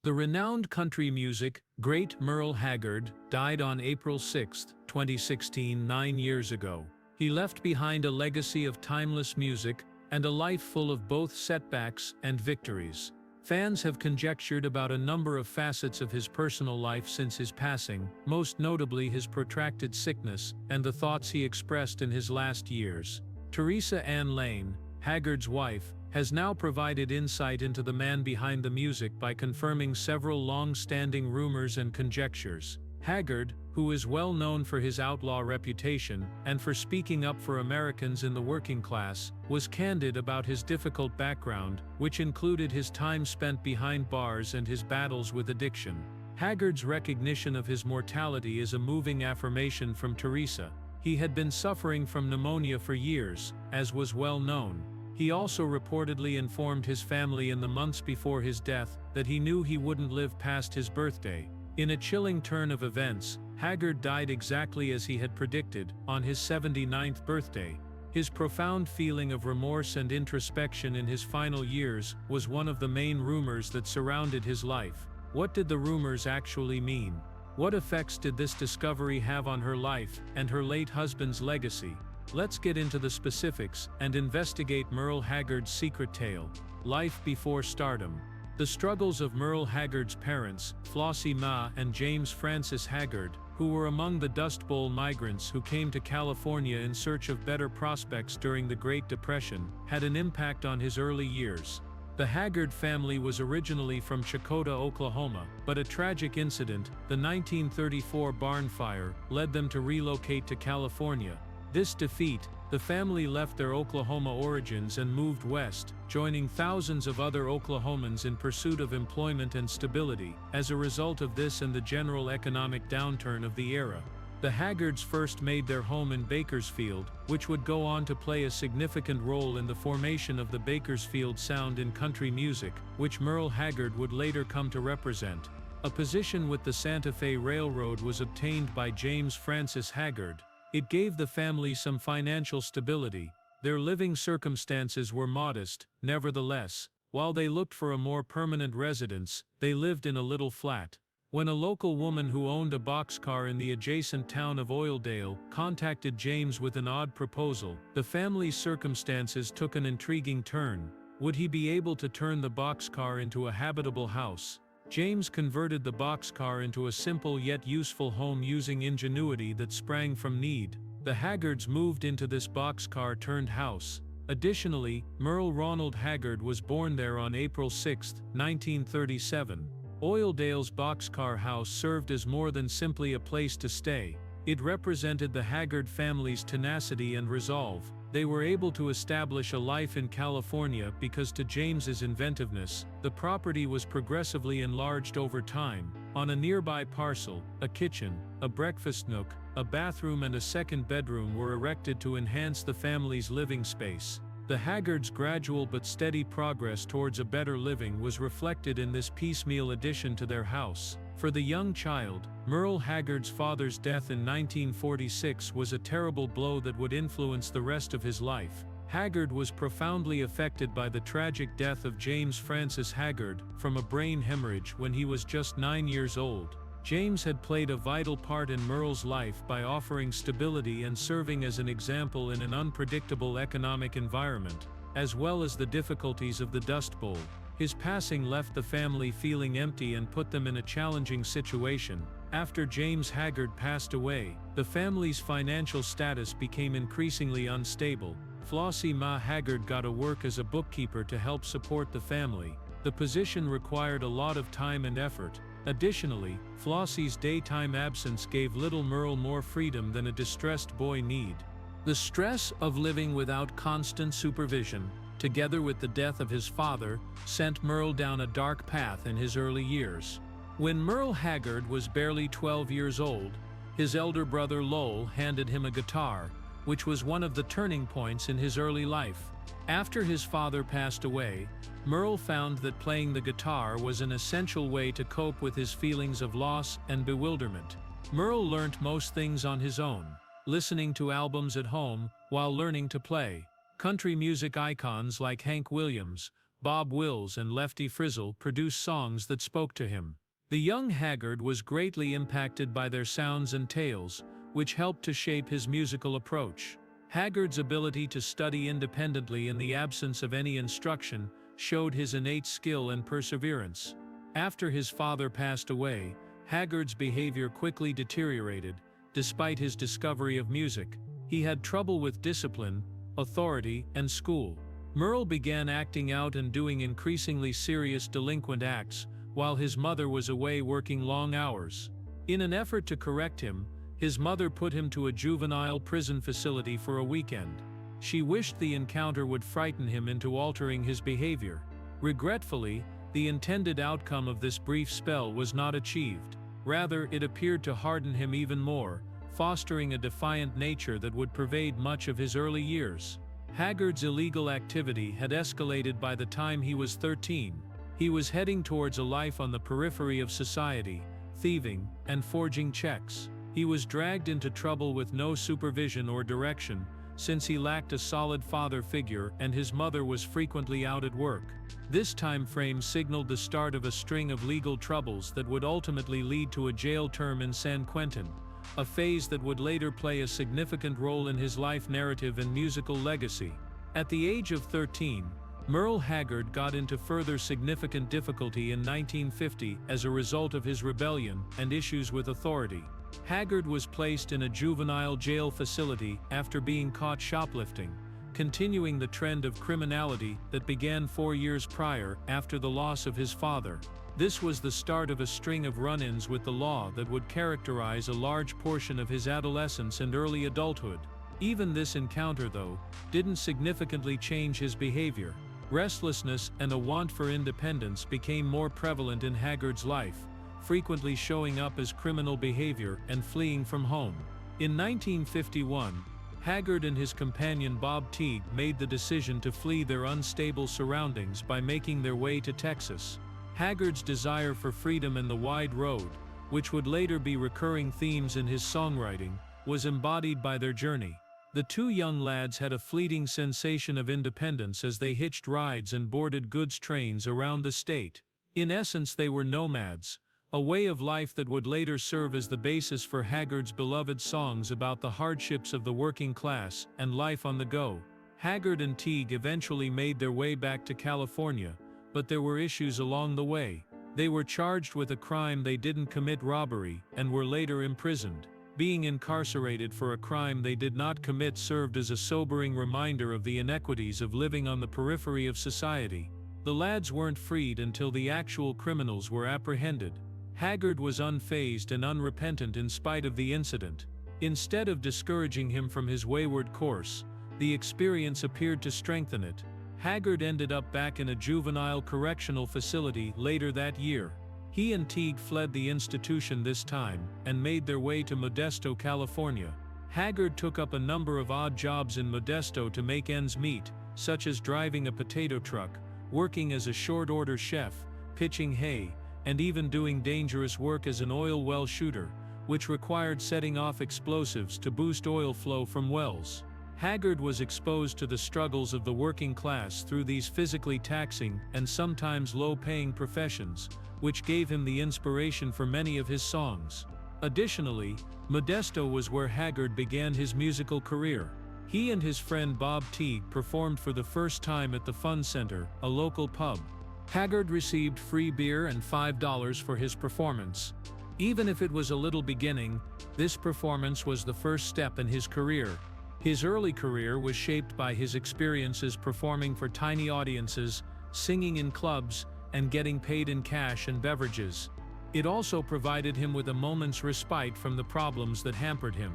The renowned country music great Merle Haggard died on April 6, 2016, 9 years ago. He left behind a legacy of timeless music and a life full of both setbacks and victories. Fans have conjectured about a number of facets of his personal life since his passing, most notably his protracted sickness and the thoughts he expressed in his last years. Teresa Ann Lane, Haggard's wife, has now provided insight into the man behind the music by confirming several long-standing rumors and conjectures. Haggard, who is well known for his outlaw reputation and for speaking up for Americans in the working class, was candid about his difficult background, which included his time spent behind bars and his battles with addiction. Haggard's recognition of his mortality is a moving affirmation from Teresa. He had been suffering from pneumonia for years, as was well known. He also reportedly informed his family in the months before his death that he knew he wouldn't live past his birthday. In a chilling turn of events, Haggard died exactly as he had predicted, on his 79th birthday. His profound feeling of remorse and introspection in his final years was one of the main rumors that surrounded his life. What did the rumors actually mean? What effects did this discovery have on her life and her late husband's legacy? Let's get into the specifics and investigate Merle Haggard's secret tale, life before stardom. The struggles of Merle Haggard's parents, Flossie Ma and James Francis Haggard, who were among the Dust Bowl migrants who came to California in search of better prospects during the Great Depression, had an impact on his early years. The Haggard family was originally from Chakotah, Oklahoma, but a tragic incident, the 1934 barn fire, led them to relocate to California. This defeat, the family left their Oklahoma origins and moved west, joining thousands of other Oklahomans in pursuit of employment and stability. As a result of this and the general economic downturn of the era, the Haggards first made their home in Bakersfield, which would go on to play a significant role in the formation of the Bakersfield sound in country music, which Merle Haggard would later come to represent. A position with the Santa Fe Railroad was obtained by James Francis Haggard. It gave the family some financial stability. Their living circumstances were modest, nevertheless. While they looked for a more permanent residence, they lived in a little flat. When a local woman who owned a boxcar in the adjacent town of Oildale contacted James with an odd proposal, the family's circumstances took an intriguing turn. Would he be able to turn the boxcar into a habitable house? James converted the boxcar into a simple yet useful home using ingenuity that sprang from need. The Haggards moved into this boxcar-turned-house. Additionally, Merle Ronald Haggard was born there on April 6, 1937. Oildale's boxcar house served as more than simply a place to stay. It represented the Haggard family's tenacity and resolve. They were able to establish a life in California because, to James's inventiveness, the property was progressively enlarged over time. On a nearby parcel, a kitchen, a breakfast nook, a bathroom and a second bedroom were erected to enhance the family's living space. The Haggards' gradual but steady progress towards a better living was reflected in this piecemeal addition to their house. For the young child, Merle Haggard's father's death in 1946 was a terrible blow that would influence the rest of his life. Haggard was profoundly affected by the tragic death of James Francis Haggard from a brain hemorrhage when he was just 9 years old. James had played a vital part in Merle's life by offering stability and serving as an example in an unpredictable economic environment, as well as the difficulties of the Dust Bowl. His passing left the family feeling empty and put them in a challenging situation. After James Haggard passed away, the family's financial status became increasingly unstable. Flossie Ma Haggard got to work as a bookkeeper to help support the family. The position required a lot of time and effort. Additionally, Flossie's daytime absence gave little Merle more freedom than a distressed boy need. The stress of living without constant supervision, together with the death of his father, sent Merle down a dark path in his early years. When Merle Haggard was barely 12 years old, his elder brother Lowell handed him a guitar, which was one of the turning points in his early life. After his father passed away, Merle found that playing the guitar was an essential way to cope with his feelings of loss and bewilderment. Merle learnt most things on his own, listening to albums at home while learning to play. Country music icons like Hank Williams, Bob Wills and Lefty Frizzle produced songs that spoke to him. The young Haggard was greatly impacted by their sounds and tales, which helped to shape his musical approach. Haggard's ability to study independently in the absence of any instruction showed his innate skill and perseverance. After his father passed away, Haggard's behavior quickly deteriorated. Despite his discovery of music, he had trouble with discipline, authority, and school. Merle began acting out and doing increasingly serious delinquent acts, while his mother was away working long hours. In an effort to correct him, his mother put him to a juvenile prison facility for a weekend. She wished the encounter would frighten him into altering his behavior. Regretfully, the intended outcome of this brief spell was not achieved. Rather, it appeared to harden him even more, fostering a defiant nature that would pervade much of his early years. Haggard's illegal activity had escalated by the time he was 13. He was heading towards a life on the periphery of society, thieving and forging checks. He was dragged into trouble with no supervision or direction, since he lacked a solid father figure and his mother was frequently out at work. This time frame signaled the start of a string of legal troubles that would ultimately lead to a jail term in San Quentin, a phase that would later play a significant role in his life narrative and musical legacy. At the age of 13, Merle Haggard got into further significant difficulty in 1950 as a result of his rebellion and issues with authority. Haggard was placed in a juvenile jail facility after being caught shoplifting, continuing the trend of criminality that began 4 years prior after the loss of his father. This was the start of a string of run-ins with the law that would characterize a large portion of his adolescence and early adulthood. Even this encounter, though, didn't significantly change his behavior. Restlessness and a want for independence became more prevalent in Haggard's life, frequently showing up as criminal behavior and fleeing from home. In 1951, Haggard and his companion Bob Teague made the decision to flee their unstable surroundings by making their way to Texas. Haggard's desire for freedom and the wide road, which would later be recurring themes in his songwriting, was embodied by their journey. The two young lads had a fleeting sensation of independence as they hitched rides and boarded goods trains around the state. In essence, they were nomads, a way of life that would later serve as the basis for Haggard's beloved songs about the hardships of the working class and life on the go. Haggard and Teague eventually made their way back to California, but there were issues along the way. They were charged with a crime they didn't commit, robbery, and were later imprisoned. Being incarcerated for a crime they did not commit served as a sobering reminder of the inequities of living on the periphery of society. The lads weren't freed until the actual criminals were apprehended. Haggard was unfazed and unrepentant in spite of the incident. Instead of discouraging him from his wayward course, the experience appeared to strengthen it. Haggard ended up back in a juvenile correctional facility later that year. He and Teague fled the institution this time and made their way to Modesto, California. Haggard took up a number of odd jobs in Modesto to make ends meet, such as driving a potato truck, working as a short-order chef, pitching hay, and even doing dangerous work as an oil well shooter, which required setting off explosives to boost oil flow from wells. Haggard was exposed to the struggles of the working class through these physically taxing and sometimes low-paying professions, which gave him the inspiration for many of his songs. Additionally, Modesto was where Haggard began his musical career. He and his friend Bob Teague performed for the first time at the Fun Center, a local pub. Haggard received free beer and $5 for his performance. Even if it was a little beginning, this performance was the first step in his career. His early career was shaped by his experiences performing for tiny audiences, singing in clubs, and getting paid in cash and beverages. It also provided him with a moment's respite from the problems that hampered him.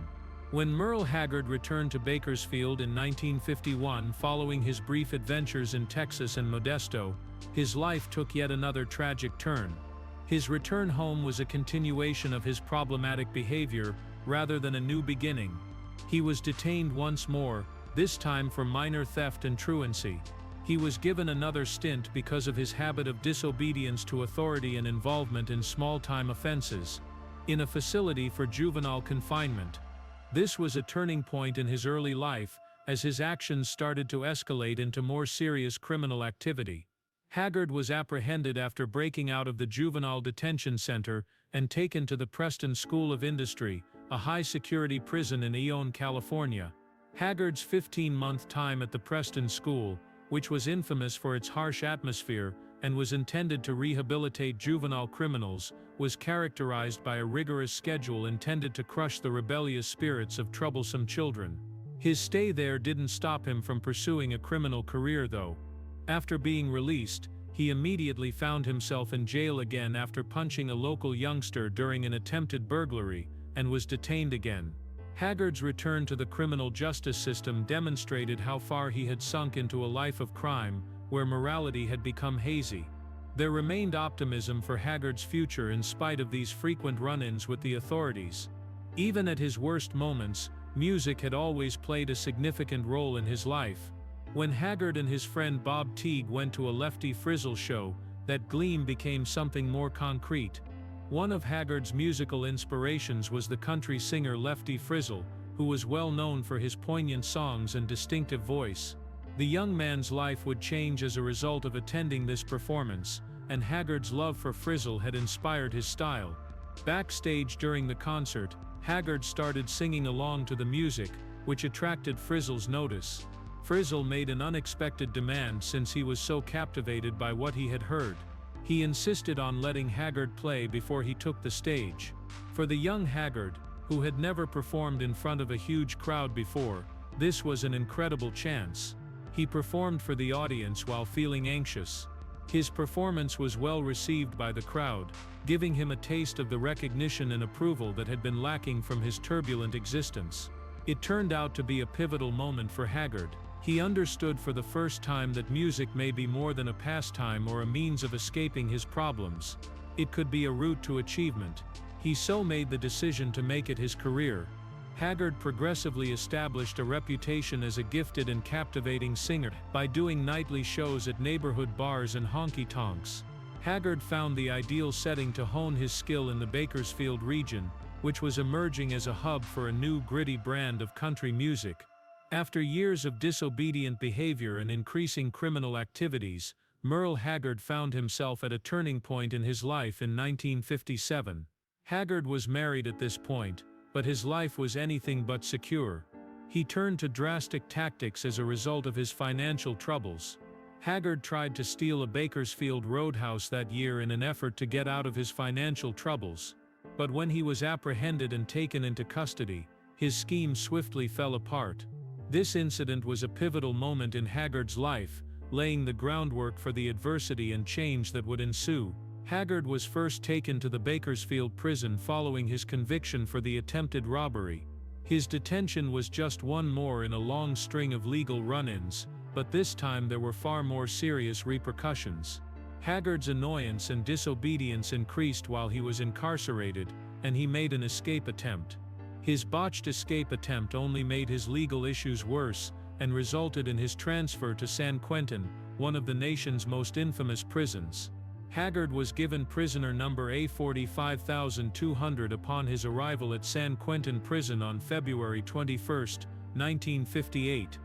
When Merle Haggard returned to Bakersfield in 1951 following his brief adventures in Texas and Modesto, his life took yet another tragic turn. His return home was a continuation of his problematic behavior rather than a new beginning. He was detained once more, this time for minor theft and truancy. He was given another stint because of his habit of disobedience to authority and involvement in small-time offenses, in a facility for juvenile confinement. This was a turning point in his early life, as his actions started to escalate into more serious criminal activity. Haggard was apprehended after breaking out of the juvenile detention center and taken to the Preston School of Industry, a high-security prison in Eone, California. Haggard's 15-month time at the Preston School, which was infamous for its harsh atmosphere and was intended to rehabilitate juvenile criminals, was characterized by a rigorous schedule intended to crush the rebellious spirits of troublesome children. His stay there didn't stop him from pursuing a criminal career, though. After being released, he immediately found himself in jail again after punching a local youngster during an attempted burglary, and was detained again. Haggard's return to the criminal justice system demonstrated how far he had sunk into a life of crime, where morality had become hazy. There remained optimism for Haggard's future in spite of these frequent run-ins with the authorities. Even at his worst moments, music had always played a significant role in his life. When Haggard and his friend Bob Teague went to a Lefty Frizzle show, that gleam became something more concrete. One of Haggard's musical inspirations was the country singer Lefty Frizzle, who was well known for his poignant songs and distinctive voice. The young man's life would change as a result of attending this performance, and Haggard's love for Frizzle had inspired his style. Backstage during the concert, Haggard started singing along to the music, which attracted Frizzle's notice. Frizzle made an unexpected demand since he was so captivated by what he had heard. He insisted on letting Haggard play before he took the stage. For the young Haggard, who had never performed in front of a huge crowd before, this was an incredible chance. He performed for the audience while feeling anxious. His performance was well received by the crowd, giving him a taste of the recognition and approval that had been lacking from his turbulent existence. It turned out to be a pivotal moment for Haggard. He understood for the first time that music may be more than a pastime or a means of escaping his problems. It could be a route to achievement. He so made the decision to make it his career. Haggard progressively established a reputation as a gifted and captivating singer by doing nightly shows at neighborhood bars and honky-tonks. Haggard found the ideal setting to hone his skill in the Bakersfield region, which was emerging as a hub for a new gritty brand of country music. After years of disobedient behavior and increasing criminal activities, Merle Haggard found himself at a turning point in his life in 1957. Haggard was married at this point, but his life was anything but secure. He turned to drastic tactics as a result of his financial troubles. Haggard tried to steal a Bakersfield roadhouse that year in an effort to get out of his financial troubles. But when he was apprehended and taken into custody, his scheme swiftly fell apart. This incident was a pivotal moment in Haggard's life, laying the groundwork for the adversity and change that would ensue. Haggard was first taken to the Bakersfield prison following his conviction for the attempted robbery. His detention was just one more in a long string of legal run-ins, but this time there were far more serious repercussions. Haggard's annoyance and disobedience increased while he was incarcerated, and he made an escape attempt. His botched escape attempt only made his legal issues worse, and resulted in his transfer to San Quentin, one of the nation's most infamous prisons. Haggard was given prisoner number A45200 upon his arrival at San Quentin Prison on February 21, 1958.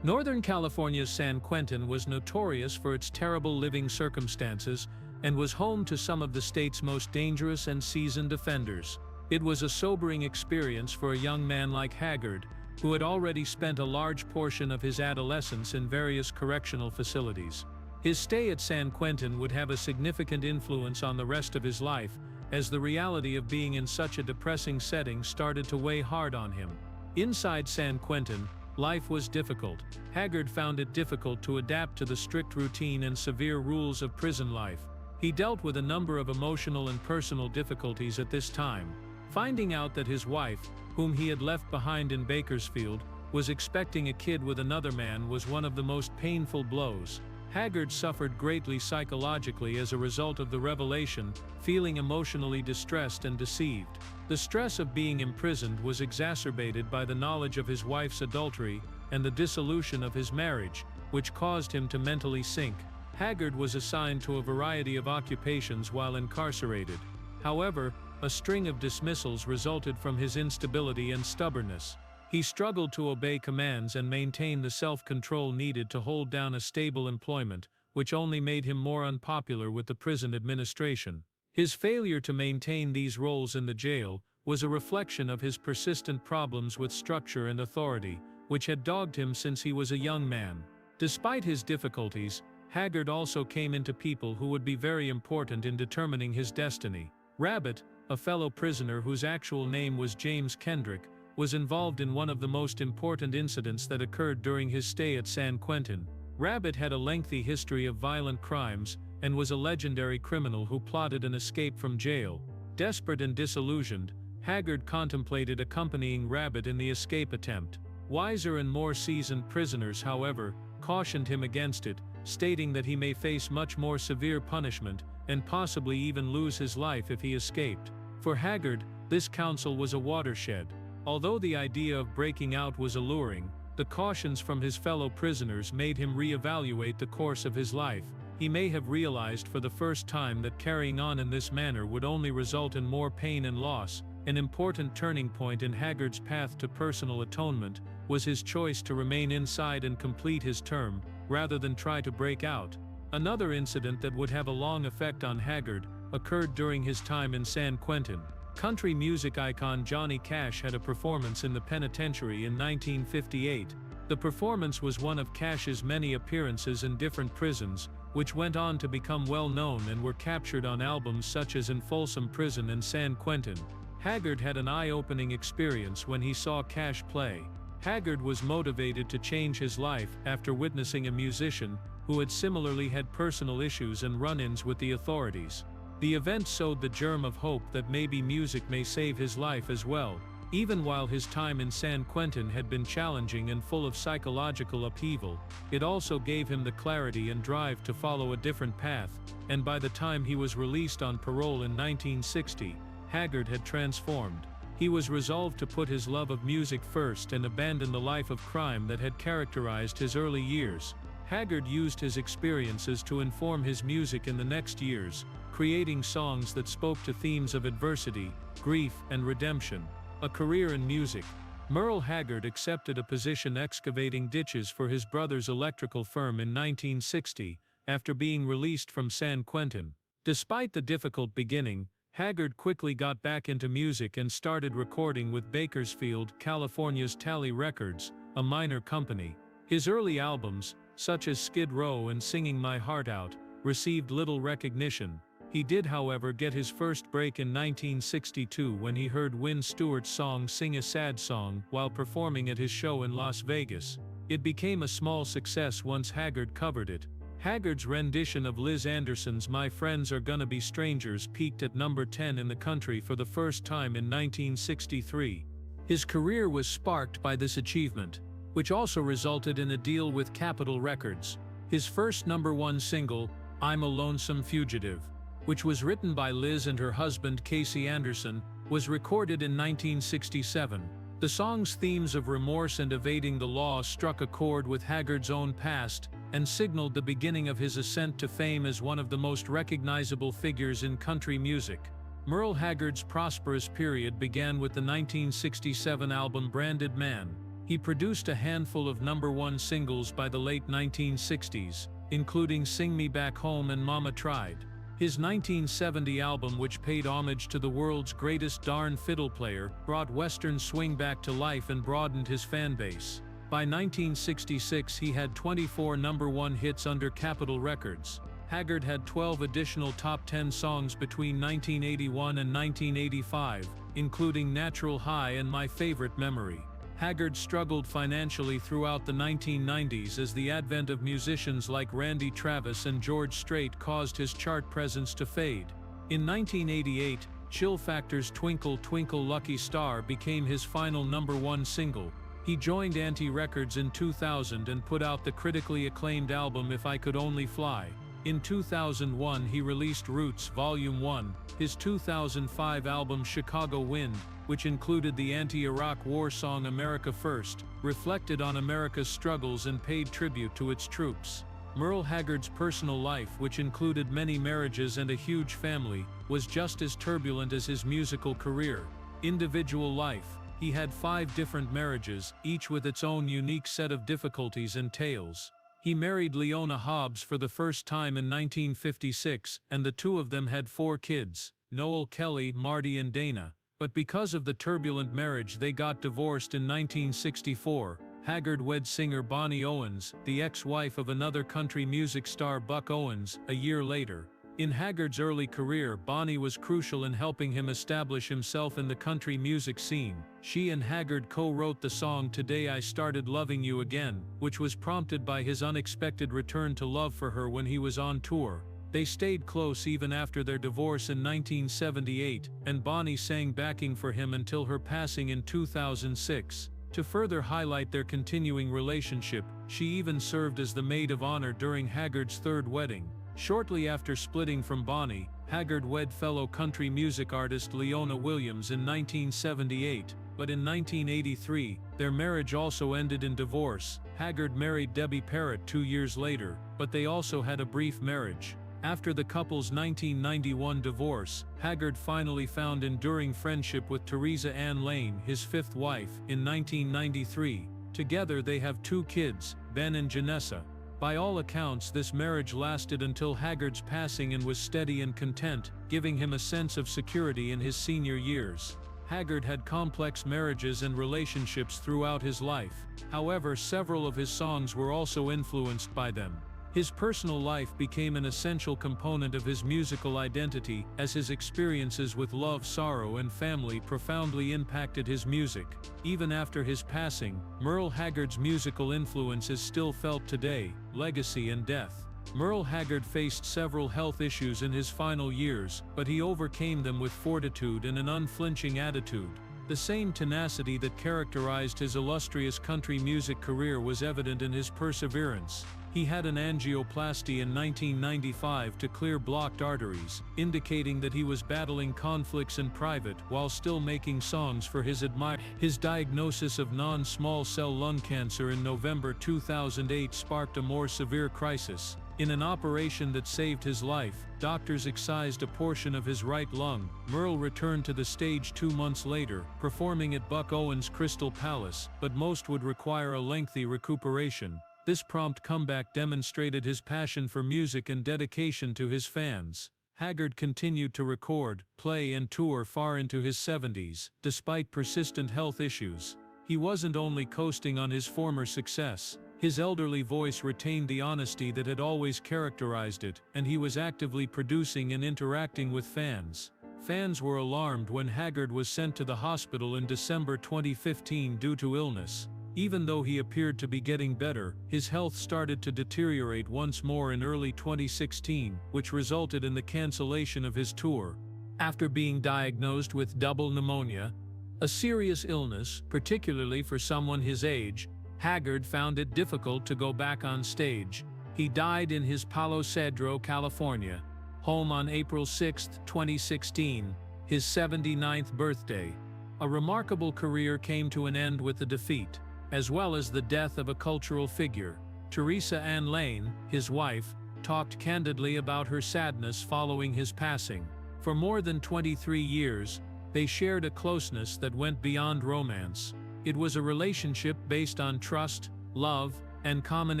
Northern California's San Quentin was notorious for its terrible living circumstances and was home to some of the state's most dangerous and seasoned offenders. It was a sobering experience for a young man like Haggard, who had already spent a large portion of his adolescence in various correctional facilities. His stay at San Quentin would have a significant influence on the rest of his life, as the reality of being in such a depressing setting started to weigh hard on him. Inside San Quentin, life was difficult. Haggard found it difficult to adapt to the strict routine and severe rules of prison life. He dealt with a number of emotional and personal difficulties at this time. Finding out that his wife, whom he had left behind in Bakersfield, was expecting a kid with another man was one of the most painful blows. Haggard suffered greatly psychologically as a result of the revelation, feeling emotionally distressed and deceived. The stress of being imprisoned was exacerbated by the knowledge of his wife's adultery and the dissolution of his marriage, which caused him to mentally sink. Haggard was assigned to a variety of occupations while incarcerated. However, a string of dismissals resulted from his instability and stubbornness. He struggled to obey commands and maintain the self-control needed to hold down a stable employment, which only made him more unpopular with the prison administration. His failure to maintain these roles in the jail was a reflection of his persistent problems with structure and authority, which had dogged him since he was a young man. Despite his difficulties, Haggard also came into people who would be very important in determining his destiny. Rabbit, a fellow prisoner whose actual name was James Kendrick, was involved in one of the most important incidents that occurred during his stay at San Quentin. Rabbit had a lengthy history of violent crimes and was a legendary criminal who plotted an escape from jail. Desperate and disillusioned, Haggard contemplated accompanying Rabbit in the escape attempt. Wiser and more seasoned prisoners, however, cautioned him against it, stating that he may face much more severe punishment and possibly even lose his life if he escaped. For Haggard, this counsel was a watershed. Although the idea of breaking out was alluring, the cautions from his fellow prisoners made him reevaluate the course of his life. He may have realized for the first time that carrying on in this manner would only result in more pain and loss. An important turning point in Haggard's path to personal atonement was his choice to remain inside and complete his term, rather than try to break out. Another incident that would have a long effect on Haggard occurred during his time in San Quentin. Country music icon Johnny Cash had a performance in the penitentiary in 1958. The performance was one of Cash's many appearances in different prisons, which went on to become well known and were captured on albums such as In Folsom Prison and San Quentin. Haggard had an eye-opening experience when he saw Cash play. Haggard was motivated to change his life after witnessing a musician who had similarly had personal issues and run-ins with the authorities. The event sowed the germ of hope that maybe music may save his life as well. Even while his time in San Quentin had been challenging and full of psychological upheaval, it also gave him the clarity and drive to follow a different path, and by the time he was released on parole in 1960, Haggard had transformed. He was resolved to put his love of music first and abandon the life of crime that had characterized his early years. Haggard used his experiences to inform his music in the next years, creating songs that spoke to themes of adversity, grief, and redemption. A career in music. Merle Haggard accepted a position excavating ditches for his brother's electrical firm in 1960, after being released from San Quentin. Despite the difficult beginning, Haggard quickly got back into music and started recording with Bakersfield, California's Tally Records, a minor company. His early albums, such as Skid Row and Singing My Heart Out, received little recognition. He did, however, get his first break in 1962 when he heard Wynn Stewart's song Sing a Sad Song while performing at his show in Las Vegas. It became a small success once Haggard covered it. Haggard's rendition of Liz Anderson's My Friends Are Gonna Be Strangers peaked at number 10 in the country for the first time in 1963. His career was sparked by this achievement, which also resulted in a deal with Capitol Records. His first #1 single, I'm a Lonesome Fugitive, which was written by Liz and her husband Casey Anderson, was recorded in 1967. The song's themes of remorse and evading the law struck a chord with Haggard's own past and signaled the beginning of his ascent to fame as one of the most recognizable figures in country music. Merle Haggard's prosperous period began with the 1967 album Branded Man. He produced a handful of #1 singles by the late 1960s, including Sing Me Back Home and Mama Tried. His 1970 album, which paid homage to the world's greatest darn fiddle player, brought Western swing back to life and broadened his fan base. By 1966 he had 24 #1 hits under Capitol Records. Haggard had 12 additional top 10 songs between 1981 and 1985, including Natural High and My Favorite Memory. Haggard struggled financially throughout the 1990s as the advent of musicians like Randy Travis and George Strait caused his chart presence to fade. In 1988, Chill Factor's Twinkle Twinkle Lucky Star became his final #1 single. He joined Anti Records in 2000 and put out the critically acclaimed album If I Could Only Fly. In 2001 he released Roots Volume 1, his 2005 album Chicago Wind, which included the anti-Iraq war song America First, reflected on America's struggles and paid tribute to its troops. Merle Haggard's personal life, which included many marriages and a huge family, was just as turbulent as his musical career. Individual life. He had 5 different marriages, each with its own unique set of difficulties and tales. He married Leona Hobbs for the first time in 1956, and the two of them had 4 kids, Noel, Kelly, Marty and Dana. But because of the turbulent marriage they got divorced in 1964. Haggard wed singer Bonnie Owens, the ex-wife of another country music star Buck Owens, a year later. In Haggard's early career, Bonnie was crucial in helping him establish himself in the country music scene. She and Haggard co-wrote the song Today I Started Loving You Again, which was prompted by his unexpected return to love for her when he was on tour. They stayed close even after their divorce in 1978, and Bonnie sang backing for him until her passing in 2006. To further highlight their continuing relationship, she even served as the maid of honor during Haggard's 3rd wedding. Shortly after splitting from Bonnie, Haggard wed fellow country music artist Leona Williams in 1978, but in 1983, their marriage also ended in divorce. Haggard married Debbie Parrott 2 years later, but they also had a brief marriage. After the couple's 1991 divorce, Haggard finally found enduring friendship with Teresa Ann Lane, his 5th wife, in 1993. Together they have 2 kids, Ben and Janessa. By all accounts, this marriage lasted until Haggard's passing and was steady and content, giving him a sense of security in his senior years. Haggard had complex marriages and relationships throughout his life. However, several of his songs were also influenced by them. His personal life became an essential component of his musical identity, as his experiences with love, sorrow, and family profoundly impacted his music. Even after his passing, Merle Haggard's musical influence is still felt today. Legacy and death. Merle Haggard faced several health issues in his final years, but he overcame them with fortitude and an unflinching attitude. The same tenacity that characterized his illustrious country music career was evident in his perseverance. He had an angioplasty in 1995 to clear blocked arteries, indicating that he was battling conflicts in private while still making songs for his admirers. His diagnosis of non-small cell lung cancer in November 2008 sparked a more severe crisis. In an operation that saved his life, doctors excised a portion of his right lung. Merle returned to the stage 2 months later, performing at Buck Owens' Crystal Palace, but most would require a lengthy recuperation. This prompt comeback demonstrated his passion for music and dedication to his fans. Haggard continued to record, play and tour far into his 70s, despite persistent health issues. He wasn't only coasting on his former success. His elderly voice retained the honesty that had always characterized it, and he was actively producing and interacting with fans. Fans were alarmed when Haggard was sent to the hospital in December 2015 due to illness. Even though he appeared to be getting better, his health started to deteriorate once more in early 2016, which resulted in the cancellation of his tour. After being diagnosed with double pneumonia, a serious illness, particularly for someone his age, Haggard found it difficult to go back on stage. He died in his Palo Cedro, California, home on April 6, 2016, his 79th birthday. A remarkable career came to an end with the defeat, as well as the death of a cultural figure. Teresa Ann Lane, his wife, talked candidly about her sadness following his passing. For more than 23 years, they shared a closeness that went beyond romance. It was a relationship based on trust, love, and common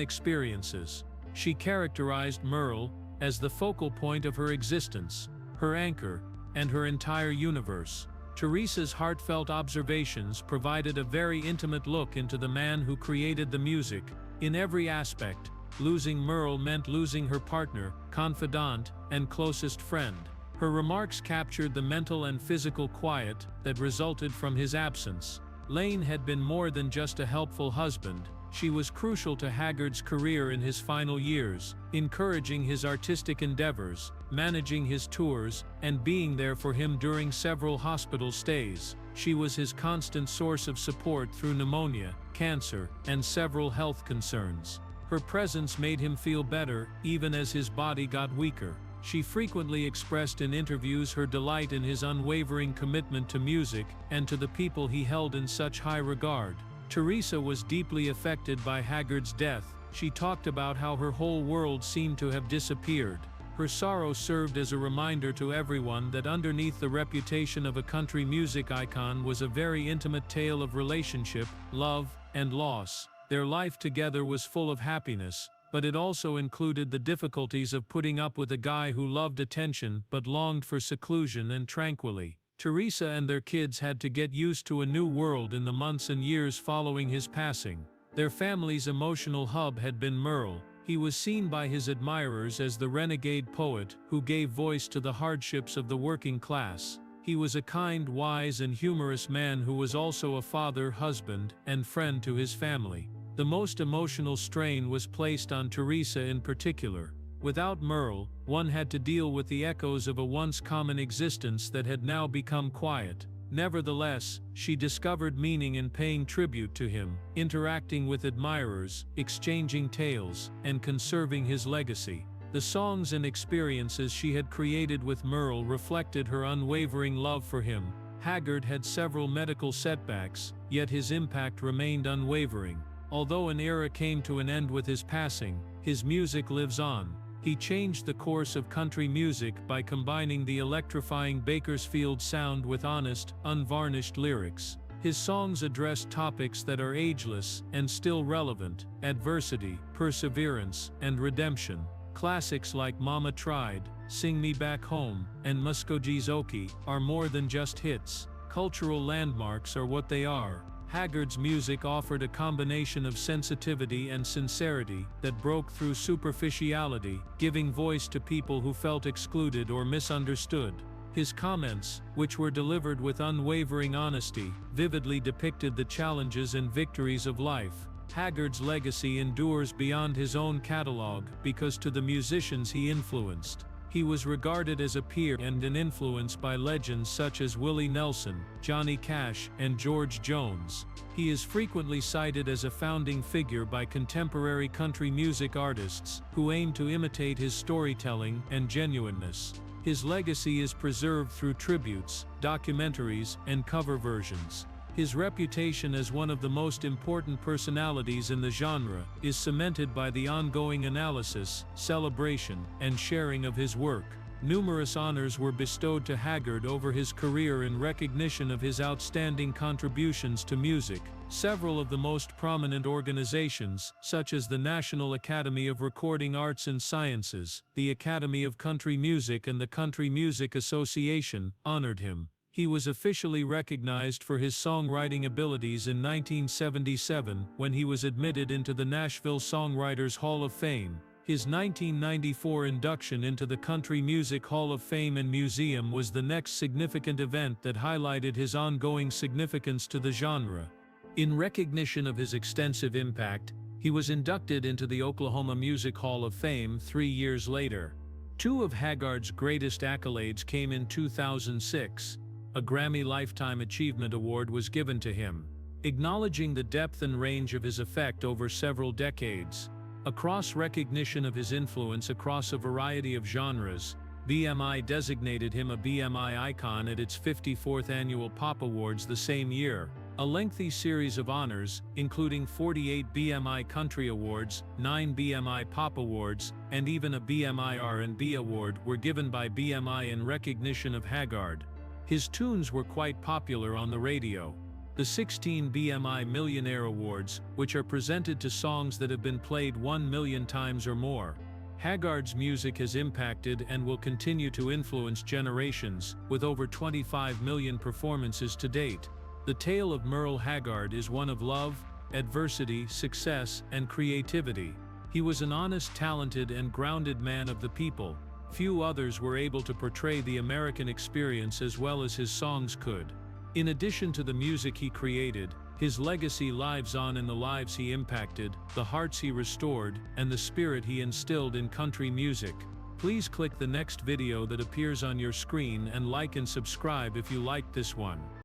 experiences. She characterized Merle as the focal point of her existence, her anchor, and her entire universe. Teresa's heartfelt observations provided a very intimate look into the man who created the music. In every aspect, losing Merle meant losing her partner, confidant, and closest friend. Her remarks captured the mental and physical quiet that resulted from his absence. Lane had been more than just a helpful husband. She was crucial to Haggard's career in his final years, encouraging his artistic endeavors, managing his tours, and being there for him during several hospital stays. She was his constant source of support through pneumonia, cancer, and several health concerns. Her presence made him feel better, even as his body got weaker. She frequently expressed in interviews her delight in his unwavering commitment to music and to the people he held in such high regard. Teresa was deeply affected by Haggard's death. She talked about how her whole world seemed to have disappeared. Her sorrow served as a reminder to everyone that underneath the reputation of a country music icon was a very intimate tale of relationship, love, and loss. Their life together was full of happiness, but it also included the difficulties of putting up with a guy who loved attention but longed for seclusion and tranquility. Teresa and their kids had to get used to a new world in the months and years following his passing. Their family's emotional hub had been Merle. He was seen by his admirers as the renegade poet who gave voice to the hardships of the working class. He was a kind, wise, and humorous man who was also a father, husband, and friend to his family. The most emotional strain was placed on Teresa in particular. Without Merle, one had to deal with the echoes of a once common existence that had now become quiet. Nevertheless, she discovered meaning in paying tribute to him, interacting with admirers, exchanging tales, and conserving his legacy. The songs and experiences she had created with Merle reflected her unwavering love for him. Haggard had several medical setbacks, yet his impact remained unwavering. Although an era came to an end with his passing, his music lives on. He changed the course of country music by combining the electrifying Bakersfield sound with honest, unvarnished lyrics. His songs address topics that are ageless and still relevant: adversity, perseverance, and redemption. Classics like Mama Tried, Sing Me Back Home, and Muskogee's Okie are more than just hits. Cultural landmarks are what they are. Haggard's music offered a combination of sensitivity and sincerity that broke through superficiality, giving voice to people who felt excluded or misunderstood. His comments, which were delivered with unwavering honesty, vividly depicted the challenges and victories of life. Haggard's legacy endures beyond his own catalog because to the musicians he influenced, he was regarded as a peer and an influence by legends such as Willie Nelson, Johnny Cash, and George Jones. He is frequently cited as a founding figure by contemporary country music artists who aim to imitate his storytelling and genuineness. His legacy is preserved through tributes, documentaries, and cover versions. His reputation as one of the most important personalities in the genre is cemented by the ongoing analysis, celebration, and sharing of his work. Numerous honors were bestowed to Haggard over his career in recognition of his outstanding contributions to music. Several of the most prominent organizations, such as the National Academy of Recording Arts and Sciences, the Academy of Country Music, and the Country Music Association, honored him. He was officially recognized for his songwriting abilities in 1977 when he was admitted into the Nashville Songwriters Hall of Fame. His 1994 induction into the Country Music Hall of Fame and Museum was the next significant event that highlighted his ongoing significance to the genre. In recognition of his extensive impact, he was inducted into the Oklahoma Music Hall of Fame 3 years later. Two of Haggard's greatest accolades came in 2006. A Grammy Lifetime Achievement Award was given to him, acknowledging the depth and range of his effect over several decades. Across recognition of his influence across a variety of genres, BMI designated him a BMI icon at its 54th Annual Pop Awards the same year. A lengthy series of honors, including 48 BMI Country Awards, 9 BMI Pop Awards, and even a BMI R&B Award, were given by BMI in recognition of Haggard. His tunes were quite popular on the radio. The 16 BMI Millionaire Awards, which are presented to songs that have been played 1 million times or more. Haggard's music has impacted and will continue to influence generations, with over 25 million performances to date. The tale of Merle Haggard is one of love, adversity, success, and creativity. He was an honest, talented, and grounded man of the people. Few others were able to portray the American experience as well as his songs could. In addition to the music he created, his legacy lives on in the lives he impacted, the hearts he restored, and the spirit he instilled in country music. Please click the next video that appears on your screen and like and subscribe if you liked this one.